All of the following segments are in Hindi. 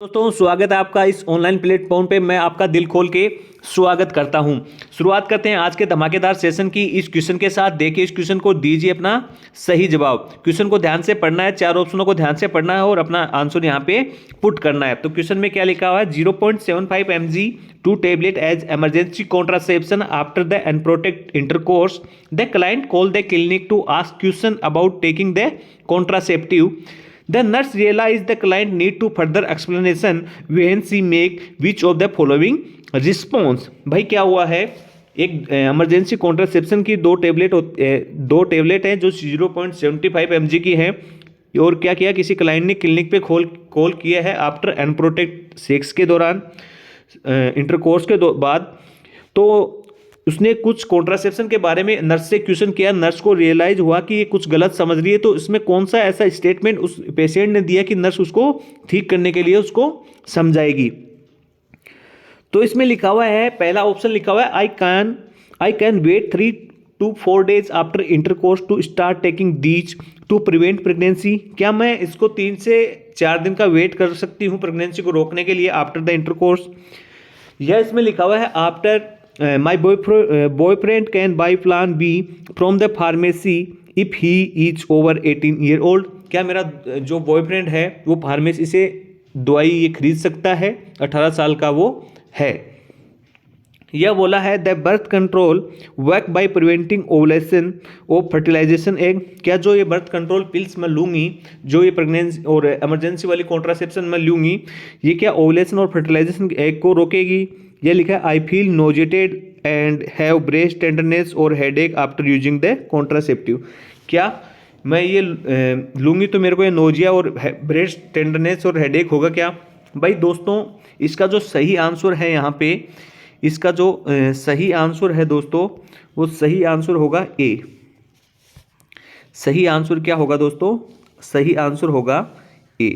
दोस्तों स्वागत है आपका इस ऑनलाइन प्लेटफॉर्म पे। मैं आपका दिल खोल के स्वागत करता हूं। शुरुआत करते हैं आज के धमाकेदार सेशन की इस क्वेश्चन के साथ। देखिए इस क्वेश्चन को, दीजिए अपना सही जवाब। क्वेश्चन को ध्यान से पढ़ना है, चार ऑप्शनों को ध्यान से पढ़ना है और अपना आंसर यहां पे पुट करना है। तो क्वेश्चन में क्या लिखा हुआ है, 0.75 mg two tablet as emergency contraception after the unprotect intercourse. The client call the clinic to ask question about taking the contraceptive. The nurse realized the client need to further explanation when she make which of the following response। भाई क्या हुआ है, एक इमरजेंसी कॉन्ट्रासेप्शन की दो टेबलेट है जो 0.75 mg की है। और क्या किया, किसी क्लाइंट ने क्लिनिक पे कॉल किया है आफ्टर अनप्रोटेक्ट सेक्स के दौरान, इंटरकोर्स के बाद। तो उसने कुछ कॉन्ट्रासेप्शन के बारे में नर्स से क्वेश्चन किया। नर्स को रियलाइज हुआ कि ये कुछ गलत समझ रही है। तो इसमें कौन सा ऐसा स्टेटमेंट उस पेशेंट ने दिया कि नर्स उसको ठीक करने के लिए उसको समझाएगी। तो इसमें लिखा हुआ है, पहला ऑप्शन लिखा हुआ है, I can wait 3 to 4 days after intercourse to start taking these to prevent pregnancy. क्या मैं इसको 3 से 4 दिन का वेट कर सकती हूँ प्रेगनेंसी को रोकने के लिए आफ्टर द इंटरकोर्स। या इसमें लिखा हुआ है, after my boyfriend can buy plan B from the pharmacy if he is over 18 year old। क्या मेरा जो बॉयफ्रेंड है वो फार्मेसी से दवाई ये खरीद सकता है, 18 साल का वो है। यह बोला है, the birth control work by preventing ovulation और फर्टिलाइजेशन एग। क्या जो ये बर्थ कंट्रोल पिल्स मैं लूँगी, जो ये प्रेगनेंसी और इमरजेंसी वाली कॉन्ट्रासेप्शन मैं लूँगी, ये क्या ओवुलेशन और फर्टिलाइजेशन एग को रोकेगी। यह लिखा है, I feel nauseated and have breast tenderness और headache after using the contraceptive. क्या मैं ये लूँगी तो मेरे को ये नोजिया और ब्रेस्ट टेंडरनेस और हेडेक होगा क्या। भाई दोस्तों इसका जो सही आंसर है यहाँ पे, इसका जो सही आंसर है दोस्तों, वो सही आंसर होगा ए। सही आंसर क्या होगा दोस्तों, सही आंसर होगा ए।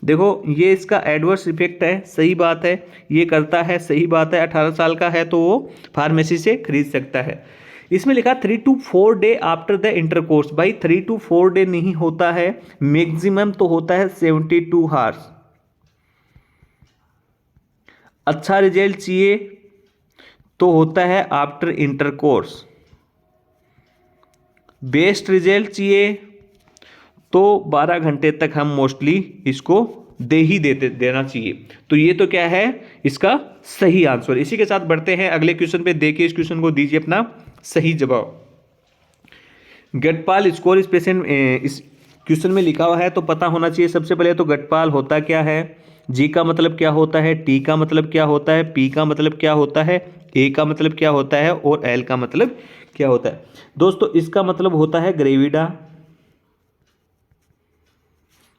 देखो ये इसका एडवर्स इफेक्ट है, सही बात है, ये करता है, सही बात है। 18 साल का है तो वो फार्मेसी से खरीद सकता है। इसमें लिखा 3 to 4 day after the intercourse. भाई 3 to 4 डे नहीं होता है, मैक्सिमम तो होता है 72 आवर्स। अच्छा रिजल्ट चाहिए तो होता है आफ्टर इंटरकोर्स। बेस्ट रिजल्ट चाहिए तो 12 घंटे तक हम मोस्टली इसको देना चाहिए। तो ये तो क्या है इसका सही आंसर। इसी के साथ बढ़ते हैं अगले क्वेश्चन पे। देखिए इस क्वेश्चन को, दीजिए अपना सही जवाब। गटपाल स्कोर इस पेशेंट इस क्वेश्चन में लिखा हुआ है तो पता होना चाहिए। सबसे पहले तो गटपाल होता क्या है, जी का मतलब क्या होता है, टी का मतलब क्या होता है, पी का मतलब क्या होता है, ए का मतलब क्या होता है और एल का मतलब क्या होता है। दोस्तों इसका मतलब होता है ग्रेविडा,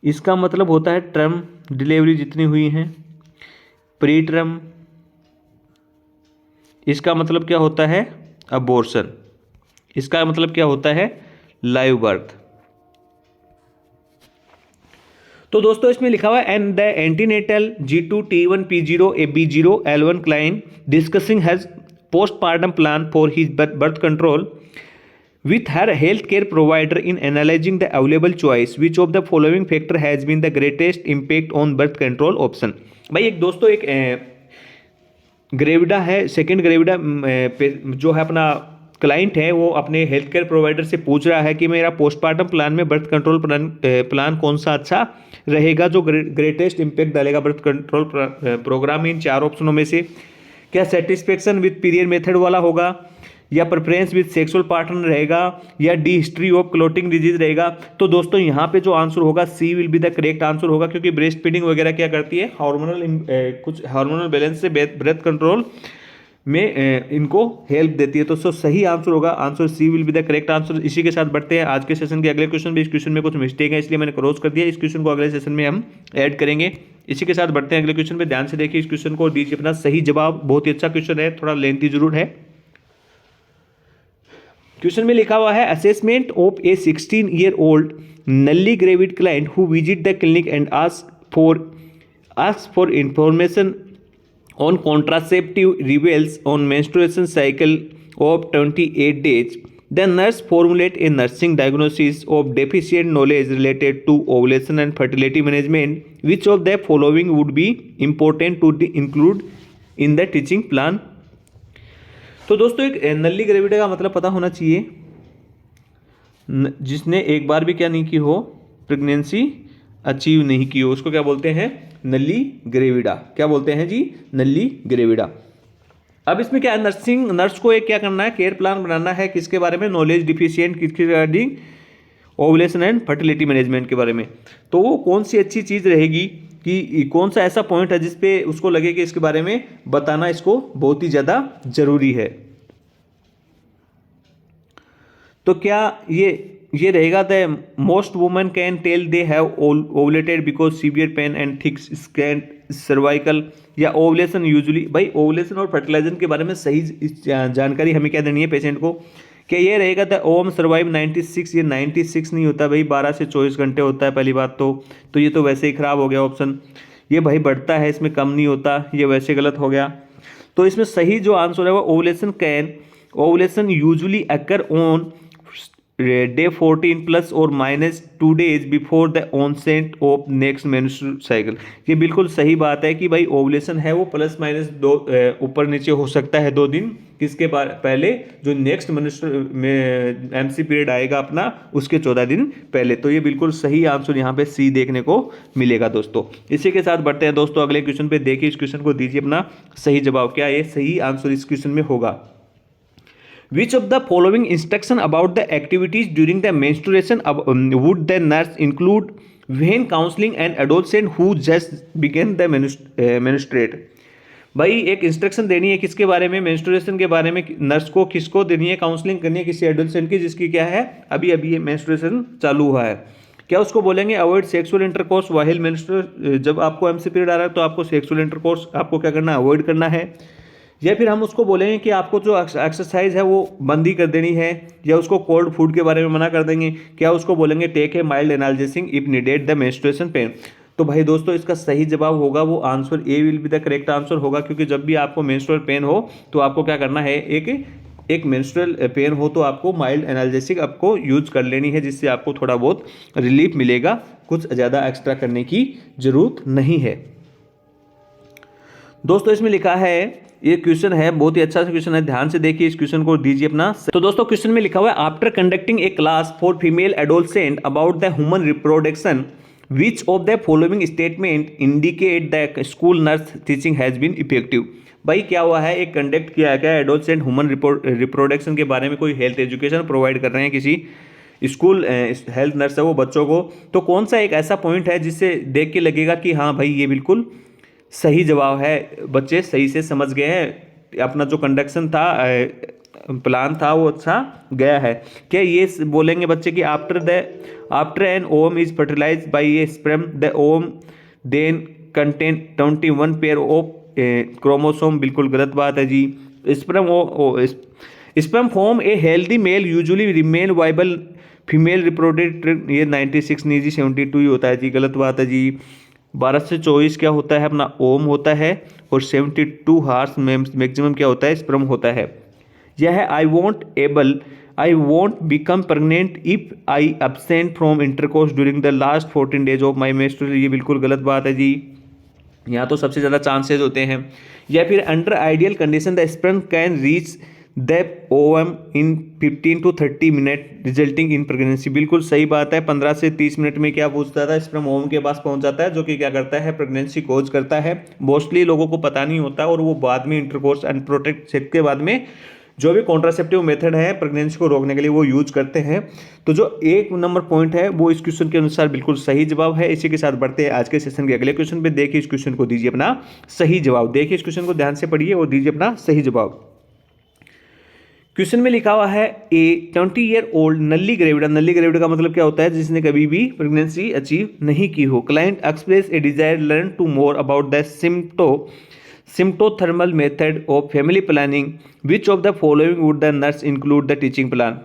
इसका मतलब होता है टर्म डिलीवरी जितनी हुई हैं, प्री टर्म, इसका मतलब क्या होता है अबॉर्शन, इसका मतलब क्या होता है लाइव बर्थ। तो दोस्तों इसमें लिखा हुआ है, and the antenatal G2 T1 P0 AB0 L1 client discussing has postmortem plan for his birth control with her healthcare provider in analyzing the available choice, which of the following factor has been the greatest impact on birth control option। भाई एक दोस्तों एक ग्रेविडा है, सेकेंड ग्रेविडा जो है अपना क्लाइंट है, वो अपने हेल्थ केयर प्रोवाइडर से पूछ रहा है कि मेरा पोस्टमार्टम प्लान में बर्थ कंट्रोल प्लान कौन सा अच्छा रहेगा, जो ग्रेटेस्ट इम्पैक्ट डालेगा बर्थ कंट्रोल प्रोग्राम। इन चार ऑप्शनों में से क्या सेटिस्फेक्शन विथ पीरियड मेथड वाला होगा, या प्रेफरेंस विद सेक्सुअल पार्टनर रहेगा, या the history of clotting disease रहेगा। तो दोस्तों यहाँ पे जो आंसर होगा C will be the correct answer होगा, क्योंकि ब्रेस्ट फीडिंग वगैरह क्या करती है, कुछ हार्मोनल बैलेंस से ब्रेथ कंट्रोल में इनको हेल्प देती है। तो सही आंसर होगा, answer C will be the correct answer. इसी के साथ बढ़ते हैं आज के सेशन के अगले क्वेश्चन पे। इस क्वेश्चन में कुछ मिस्टेक है इसलिए मैंने क्रॉस कर दिया, इस क्वेश्चन को अगले सेशन में हम ऐड करेंगे। इसी के साथ बढ़ते हैं अगले क्वेश्चन पे। ध्यान से देखिए इस क्वेश्चन को, दीजिए अपना सही जवाब। बहुत ही अच्छा क्वेश्चन है, थोड़ा लेंथी जरूर है। क्वेश्चन में लिखा हुआ है, assessment of a 16 year old nulligravid client who visit the clinic and ask for information on contraceptive reveals on menstruation cycle of 28 days the nurse formulate a nursing diagnosis of deficient knowledge related to ovulation and fertility management. Which of the following would be important to include in the teaching plan? तो दोस्तों एक नल्ली ग्रेविडा का मतलब पता होना चाहिए, जिसने एक बार भी क्या नहीं की हो, प्रेगनेंसी अचीव नहीं की हो, उसको क्या बोलते हैं? नल्ली ग्रेविडा। क्या बोलते हैं जी? नल्ली ग्रेविडा। अब इसमें क्या है, नर्स को एक क्या करना है, केयर प्लान बनाना है किसके बारे में? नॉलेज डिफिशिएंट किसके regarding? Ovulation and fertility management के बारे में। तो वो कौन सी अच्छी चीज़ रहेगी कि कौन सा ऐसा पॉइंट है जिसपे उसको लगे कि इसके बारे में बताना इसको बहुत ही ज़्यादा जरूरी है? तो क्या ये रहेगा, the most women can tell they have ovulated because severe pain and thick skin cervical, या ओवुलेशन यूजुअली। भाई ओवुलेशन और फर्टिलाइजेशन के बारे में सही जानकारी हमें क्या देनी है पेशेंट को? क्या ये रहेगा द ओम सर्वाइव 96? ये 96 नहीं होता भाई, 12 से 24 घंटे होता है पहली बात तो ये तो वैसे ही खराब हो गया ऑप्शन। ये भाई बढ़ता है, इसमें कम नहीं होता, ये वैसे गलत हो गया। तो इसमें सही जो आंसर है वो ovulation usually occur on day 14 plus और minus 2 days before the onset of next menstrual cycle. ये बिल्कुल सही बात है कि भाई ओवुलेशन है वो प्लस माइनस 2 ऊपर नीचे हो सकता है 2 दिन किसके पहले, जो नेक्स्ट मेंस्ट्रुअल में एमसी पीरियड आएगा अपना, उसके 14 दिन पहले। तो ये बिल्कुल सही आंसर यहाँ पे सी देखने को मिलेगा दोस्तों। इसी के साथ बढ़ते हैं दोस्तों अगले क्वेश्चन पे। देखिए इस क्वेश्चन को दीजिए अपना सही जवाब। क्या ये सही आंसर इस क्वेश्चन में होगा? Which of the following instruction about the activities during the menstruation would the nurse include when counseling an adolescent who just began the menstruate? भाई एक इंस्ट्रक्शन देनी है किसके बारे में? मेंस्ट्रुएशन के बारे में। नर्स को किसको देनी है? काउंसलिंग करनी है किसी एडोलसेंट की जिसकी क्या है, अभी ये मेंस्ट्रुएशन चालू हुआ है। क्या उसको बोलेंगे avoid sexual intercourse while menstruation? जब आपको एमसी पीरियड आ रहा है तो आपको सेक्सुअल इंटरकोर्स आपको क्या करना है? अवॉइड करना है। या फिर हम उसको बोलेंगे कि आपको जो एक्सरसाइज है वो बंद ही कर देनी है, या उसको कोल्ड फूड के बारे में मना कर देंगे। क्या उसको बोलेंगे take a mild analgesic if needed the menstruation pain? तो भाई दोस्तों इसका सही जवाब होगा वो answer A will be the correct answer होगा, क्योंकि जब भी आपको मेंस्ट्रुअल पेन हो तो आपको क्या करना है, एक मेंस्ट्रुअल पेन हो तो आपको माइल्ड एनाल्जेसिक आपको यूज कर लेनी है, जिससे आपको थोड़ा बहुत रिलीफ मिलेगा, कुछ ज़्यादा एक्स्ट्रा करने की जरूरत नहीं है। दोस्तों इसमें लिखा है, ये क्वेश्चन है बहुत ही अच्छा सा क्वेश्चन है, ध्यान से देखिए इस क्वेश्चन को दीजिए अपना। तो दोस्तों क्वेश्चन में लिखा हुआ है after conducting a class for female adolescent about the human reproduction which of the following statement indicate the school nurse teaching has been effective? भाई क्या हुआ है, एक कंडक्ट किया है क्या एडोलसेंट ह्यूमन रिप्रोडक्शन के बारे में, कोई हेल्थ एजुकेशन प्रोवाइड कर रहे हैं किसी स्कूल हेल्थ नर्स है वो बच्चों को। तो कौन सा एक ऐसा पॉइंट है जिससे देख के लगेगा कि हाँ भाई ये बिल्कुल सही जवाब है, बच्चे सही से समझ गए हैं, अपना जो कंडक्शन था प्लान था वो अच्छा गया है? क्या ये बोलेंगे बच्चे कि after an ovum is fertilized by a sperm the ovum then contain 21 pair of chromosome? बिल्कुल गलत बात है जी। Sperm form a healthy male usually remain viable female reproductive, ये 96 नहीं जी 72 ही होता है जी, गलत बात है जी। 12 से 24 क्या होता है अपना ओम होता है, और 72 हार्स मैक्सिमम क्या होता है, स्पर्म होता है। यह है I want become pregnant if I absent from intercourse during the last 14 days of my menstrual, ये बिल्कुल गलत बात है जी, यहाँ तो सबसे ज़्यादा चांसेस होते हैं। या फिर under ideal condition the sperm can reach the ovum in 15 to 30 minute resulting in pregnancy, बिल्कुल सही बात है। 15 से 30 मिनट में क्या पहुंचता था, स्पर्म ओवम के पास पहुंच जाता है, जो कि क्या करता है, प्रेगनेंसी कोज करता है। मोस्टली लोगों को पता नहीं होता, और वो बाद में इंटरकोर्स एंड प्रोटेक्ट सेक्स के बाद में जो भी कॉन्ट्रासेप्टिव मेथड है प्रेगनेंसी को रोकने के लिए वो यूज करते हैं। तो जो 1 नंबर पॉइंट है वो इस क्वेश्चन के अनुसार बिल्कुल सही जवाब है। इसी के साथ बढ़ते हैं आज के सेशन के अगले क्वेश्चन पे। देखिए इस क्वेश्चन को दीजिए अपना सही जवाब। देखिए इस क्वेश्चन को ध्यान से पढ़िए और दीजिए अपना सही जवाब। क्वेश्चन में लिखा हुआ है ए 20 year old नल्ली ग्रेविडा, नल्ली ग्रेविडा का मतलब क्या होता है, जिसने कभी भी प्रेगनेंसी अचीव नहीं की हो। Client express a desire learn to more about the symptothermal method of family planning. Which of the following would the nurse include the teaching plan?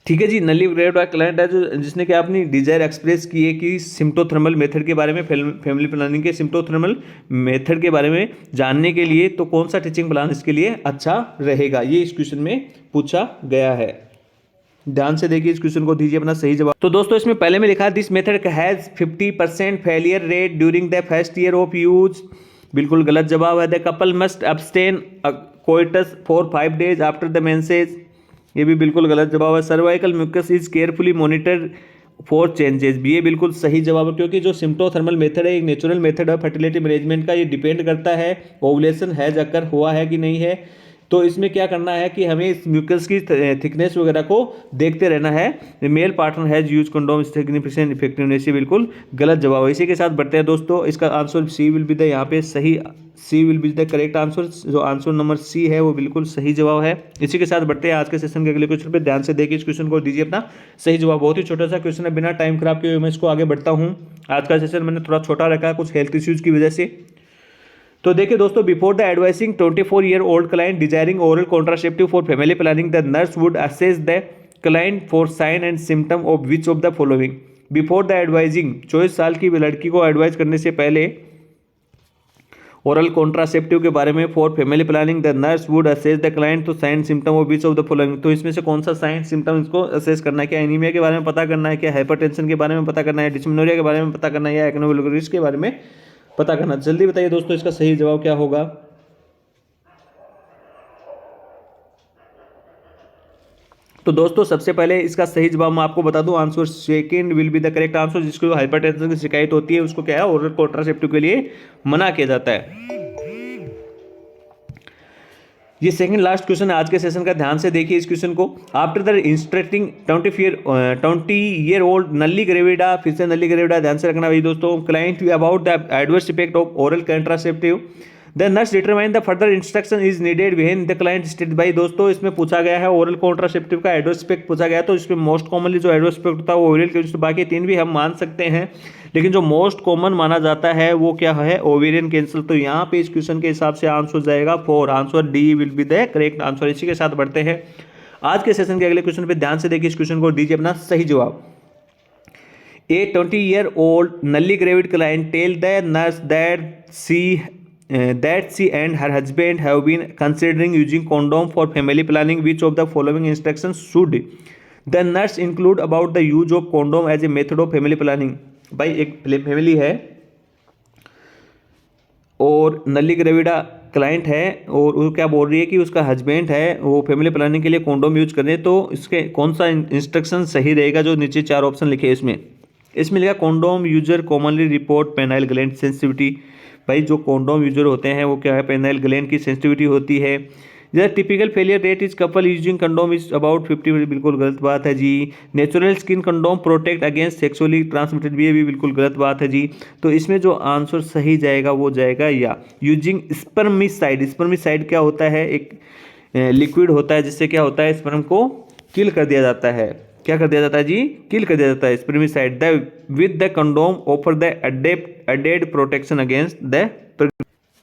ठीक है जी। नली ग्रेड का क्लाइंट है जो जिसने क्या अपनी डिजायर एक्सप्रेस की है कि सिम्प्टोथर्मल मेथड के बारे में, फैमिली प्लानिंग के सिम्प्टोथर्मल मेथड के बारे में जानने के लिए, तो कौन सा टीचिंग प्लान इसके लिए अच्छा रहेगा, ये इस क्वेश्चन में पूछा गया है। ध्यान से देखिए, इस क्वेश्चन को दीजिए अपना सही जवाब। तो दोस्तों इसमें पहले में लिखा है this method has 50% failure rate during the first year of use. बिल्कुल गलत जवाब है। The couple must abstain coitus for 5 days after the menses. ये भी बिल्कुल गलत जवाब है। Cervical mucus is carefully monitor for changes. ये बिल्कुल सही जवाब है, क्योंकि जो सिम्प्टोथर्मल मेथड है एक नेचुरल मेथड है फर्टिलिटी मैनेजमेंट का। ये डिपेंड करता है ओवुलेशन हैज अकर हुआ है कि नहीं है। तो इसमें क्या करना है कि हमें इस म्यूकस की थिकनेस वगैरह को देखते रहना है। Male partner has use condom significant effectiveness. ये बिल्कुल गलत जवाब है। इसी के साथ बढ़ते हैं दोस्तों। इसका answer C will be the यहाँ पे सही, C will be the correct answer. जो आंसर नंबर सी है वो बिल्कुल सही जवाब है। इसी के साथ बढ़ते हैं आज के सेशन के अगले क्वेश्चन पे। ध्यान से देखिए, इस क्वेश्चन को दीजिए अपना सही जवाब। बहुत ही छोटा सा क्वेश्चन है, बिना टाइम खराब किए मैं इसको आगे बढ़ता हूँ। आज का सेशन मैंने थोड़ा छोटा रखा है कुछ हेल्थ इश्यूज की वजह से। तो देखिए दोस्तों, before the advising 24-year-old client desiring oral contraceptive for family planning, the nurse would assess the client for sign and symptom of which of the following. Before the advising, 24 साल की लड़की को एडवाइज करने से पहले ओरल कॉन्ट्रासेप्टिव के बारे में for family planning, the nurse would assess the client to sign symptom of which of the following. तो इसमें से कौन सा साइन सिम्टम इसको असेस करना है? क्या एनीमिया के बारे में पता करना है, क्या हाइपरटेंशन के बारे में पता करना है, डिस्मेनोरिया के बारे में पता करना है, या एक्नोवुलरिस के बारे में पता करना? जल्दी बताइए दोस्तों, इसका सही जवाब क्या होगा? तो दोस्तों सबसे पहले इसका सही जवाब मैं आपको बता दूं, answer second will be the correct answer. जिसको हाइपरटेंशन की शिकायत होती है उसको क्या है, ओरल कॉन्ट्रासेप्टिव के लिए मना किया जाता है। ये सेकंड लास्ट क्वेश्चन है आज के सेशन का। ध्यान से देखिए इस क्वेश्चन को। After the instructing 20-year-old nulligravida, फिर से नल्ली ग्रेविडा ध्यान से रखना भाई दोस्तों, client about the adverse effect of oral contraceptive, the nurse determine the further instruction is needed when the client state. भाई दोस्तों इसमें पूछा गया है ओरल कॉन्ट्रासेप्टिव का एडवर्स इफेक्ट पूछा गया है। तो इसमें मोस्ट कॉमनली जो एडवर्स इफेक्ट होता है वो ओवरियल कैंसर, बाकी तीन भी हम मान सकते हैं, लेकिन जो मोस्ट कॉमन माना जाता है वो क्या है, ओवेरियन कैंसर। तो यहाँ पे इस क्वेश्चन के हिसाब से आंसर जाएगा 4, answer D will be the correct answer. इसी के साथ बढ़ते हैं आज के सेशन के अगले क्वेश्चन पे। ध्यान से देखिए इस क्वेश्चन को, दीजिए अपना सही जवाब। A 20-year-old nulligravid client tell the nurse that she and her husband have been considering using condom for family planning. Which of the following instructions should the nurse include about the use of condom as a method of family planning? भाई एक फैमिली है और नल्ली ग्रेविडा क्लाइंट है और वो क्या बोल रही है कि उसका हस्बैंड है वो फैमिली प्लानिंग के लिए कॉन्डोम यूज करें। तो इसके कौन सा इंस्ट्रक्शन सही रहेगा? जो नीचे 4 ऑप्शन लिखे हैं इसमें लिखा condom user commonly report penile gland sensitivity. भाई जो कॉन्डोम यूजर होते हैं वो क्या है, पेनाइल ग्लैंड की सेंसिटिविटी होती है। जैसे typical failure rate is couple using condom is about 50। बिल्कुल गलत बात है जी। Natural skin condom protect against sexually transmitted, भी बिल्कुल गलत बात है जी। तो इसमें जो आंसर सही जाएगा वो जाएगा या यूजिंग स्पर्मिसाइड। स्पर्मिसाइड क्या होता है, एक लिक्विड होता है जिससे क्या होता है, स्पर्म को किल कर दिया जाता है। क्या कर दिया जाता है जी? किल कर दिया जाता है। Spermicide the with the condom offer the added protection against the.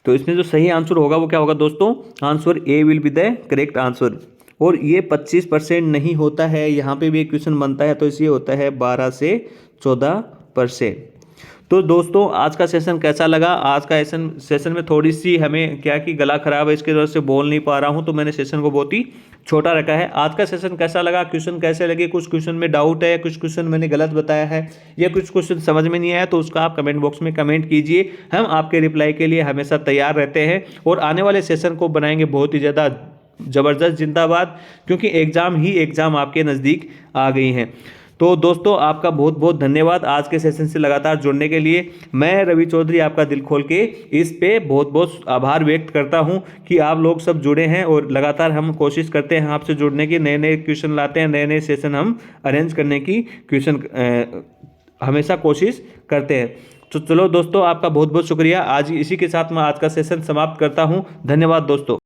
तो इसमें जो सही आंसर होगा वो क्या होगा दोस्तों? Answer A will be the correct answer. और ये 25% नहीं होता है, यहाँ पे भी एक क्वेश्चन बनता है, तो इसलिए होता है 12 से 14%। तो दोस्तों आज का सेशन कैसा लगा? आज का सेशन में थोड़ी सी हमें क्या कि गला खराब है, इसकी वजह से बोल नहीं पा रहा हूँ, तो मैंने सेशन को बहुत ही छोटा रखा है। आज का सेशन कैसा लगा, क्वेश्चन कैसे लगे? कुछ क्वेश्चन में डाउट है, कुछ क्वेश्चन मैंने गलत बताया है, या कुछ क्वेश्चन समझ में नहीं आया, तो उसका आप कमेंट बॉक्स में कमेंट कीजिए। हम आपके रिप्लाई के लिए हमेशा तैयार रहते हैं और आने वाले सेशन को बनाएंगे बहुत ही ज़्यादा ज़बरदस्त जिंदाबाद, क्योंकि एग्ज़ाम आपके नज़दीक आ गई हैं। तो दोस्तों आपका बहुत बहुत धन्यवाद आज के सेशन से लगातार जुड़ने के लिए। मैं रवि चौधरी आपका दिल खोल के इस पे बहुत बहुत आभार व्यक्त करता हूं कि आप लोग सब जुड़े हैं और लगातार हम कोशिश करते हैं आपसे जुड़ने की, नए नए क्वेश्चन लाते हैं, नए नए सेशन हम अरेंज करने की हमेशा कोशिश करते हैं। तो चलो दोस्तों आपका बहुत बहुत शुक्रिया। आज इसी के साथ मैं आज का सेशन समाप्त करता हूँ। धन्यवाद दोस्तों।